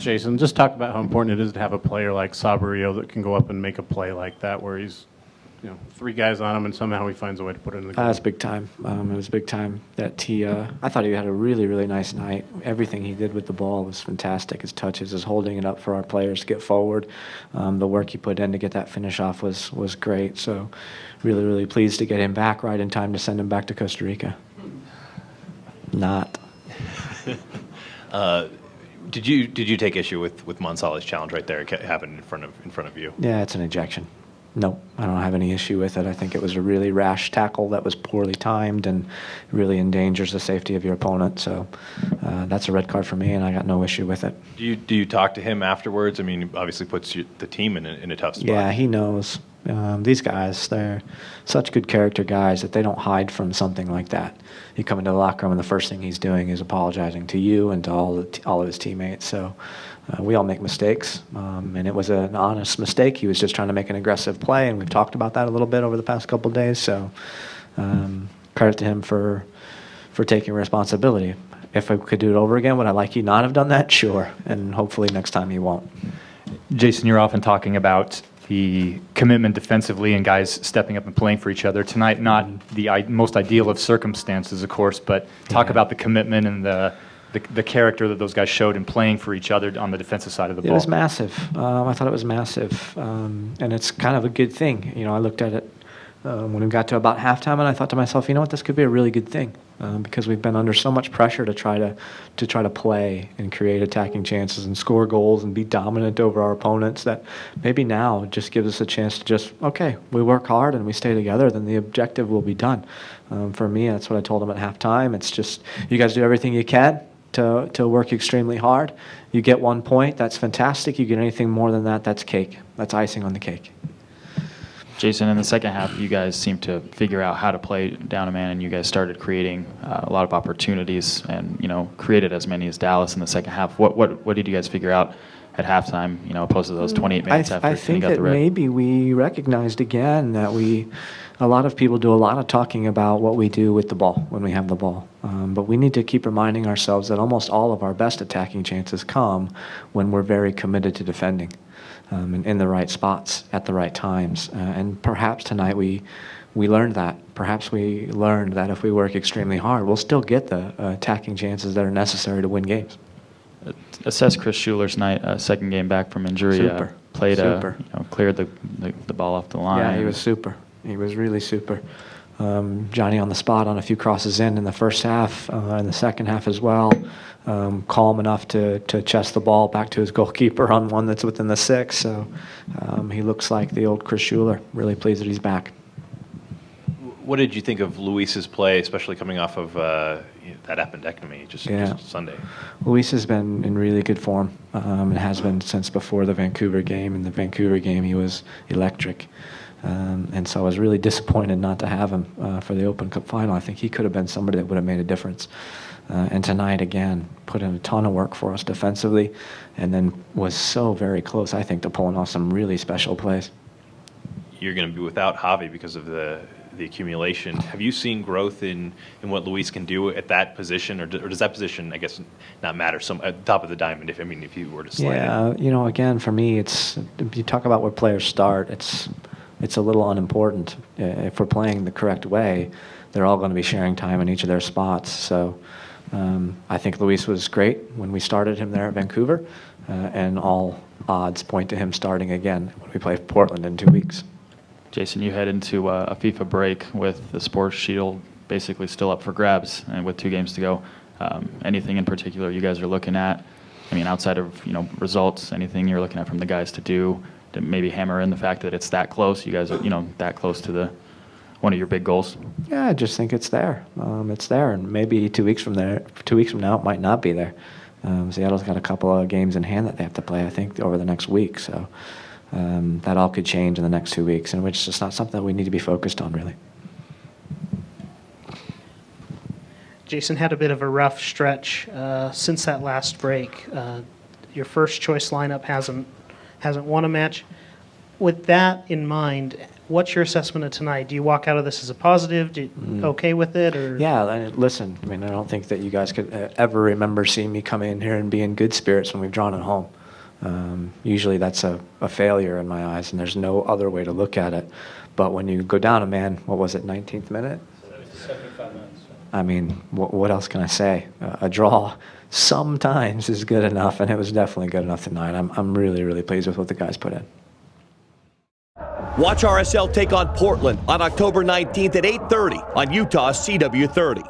Jason, just talk about how important it is to have a player like Saborio that can go up and make a play like that, where he's, 3 guys on him and somehow he finds a way to put it in the goal. That's big time. It was big time that he. I thought he had a really, really nice night. Everything he did with the ball was fantastic. His touches, his holding it up for our players to get forward. The work he put in to get that finish off was great. So, really, really pleased to get him back right in time to send him back to Costa Rica. Not. Did you take issue with Monsal's challenge right there? It happened in front of you. Yeah, it's an ejection. No, I don't have any issue with it. I think it was a really rash tackle that was poorly timed and really endangers the safety of your opponent. So that's a red card for me, and I got no issue with it. Do you talk to him afterwards? I mean, obviously puts the team in a tough spot. Yeah, he knows. These guys, they're such good character guys that they don't hide from something like that. You come into the locker room and the first thing he's doing is apologizing to you and to all of his teammates. So we all make mistakes, and it was an honest mistake. He was just trying to make an aggressive play, and we've talked about that a little bit over the past couple of days. So credit to him for taking responsibility. If I could do it over again, would I like you not have done that? Sure, and hopefully next time he won't. Jason, you're often talking about the commitment defensively and guys stepping up and playing for each other. Tonight, not the most ideal of circumstances, of course, but talk about the commitment and the character that those guys showed in playing for each other on the defensive side of the ball. It was massive. I thought it was massive, and it's kind of a good thing. I looked at it when we got to about halftime, and I thought to myself, you know what, this could be a really good thing because we've been under so much pressure to try to play and create attacking chances and score goals and be dominant over our opponents. That maybe now just gives us a chance to just we work hard and we stay together, then the objective will be done. For me, that's what I told them at halftime. It's just you guys do everything you can to work extremely hard. You get 1 point, that's fantastic. You get anything more than that, that's cake. That's icing on the cake. Jason, in the second half, you guys seemed to figure out how to play down a man, and you guys started creating a lot of opportunities and, created as many as Dallas in the second half. What did you guys figure out at halftime, opposed to those 28 minutes after I you think got that the red? maybe we recognized again that a lot of people do a lot of talking about what we do with the ball when we have the ball. But we need to keep reminding ourselves that almost all of our best attacking chances come when we're very committed to defending. In the right spots at the right times. And perhaps tonight we learned that. Perhaps we learned that if we work extremely hard, we'll still get the attacking chances that are necessary to win games. Assess Chris Schuler's night, second game back from injury. Super. Played, Super. Cleared the ball off the line. Yeah, he was super. He was really super. Johnny on the spot on a few crosses in the first half, in the second half as well. Calm enough to chest the ball back to his goalkeeper on one that's within the 6. So he looks like the old Chris Schuler. Really pleased that he's back. What did you think of Luis's play, especially coming off of that appendectomy just Sunday? Luis has been in really good form. It has been since before the Vancouver game. In the Vancouver game, he was electric. And so I was really disappointed not to have him for the Open Cup final. I think he could have been somebody that would have made a difference. And tonight, again, put in a ton of work for us defensively and then was so very close, I think, to pulling off some really special plays. You're going to be without Javi because of the accumulation. Have you seen growth in what Luis can do at that position, or does that position, I guess, not matter at the top of the diamond if you were to slide in? Again, for me, if you talk about where players start, it's a little unimportant. If we're playing the correct way, they're all going to be sharing time in each of their spots. So I think Luis was great when we started him there at Vancouver, and all odds point to him starting again when we play Portland in 2 weeks. Jason, you head into a FIFA break with the Sports Shield basically still up for grabs and with 2 games to go. Anything in particular you guys are looking at? I mean, outside of results, anything you're looking at from the guys to do to maybe hammer in the fact that it's that close? You guys are that close to one of your big goals. Yeah, I just think it's there. It's there, and maybe 2 weeks from now, it might not be there. Seattle's got a couple of games in hand that they have to play, I think, over the next week. So that all could change in the next 2 weeks, and which is just not something that we need to be focused on, really. Jason had a bit of a rough stretch since that last break. Your first choice lineup hasn't won a match. With that in mind, What's your assessment of tonight? Do you walk out of this as a positive? Okay with it? Or Yeah, and listen, I mean, I don't think that you guys could ever remember seeing me come in here and be in good spirits when we've drawn at home. Usually that's a failure in my eyes, and there's no other way to look at it. But when you go down a man, what was it, 19th minute? 75 minutes. I mean, what else can I say? A draw sometimes is good enough, and it was definitely good enough tonight. I'm really, really pleased with what the guys put in. Watch RSL take on Portland on October 19th at 8:30 on Utah's CW30.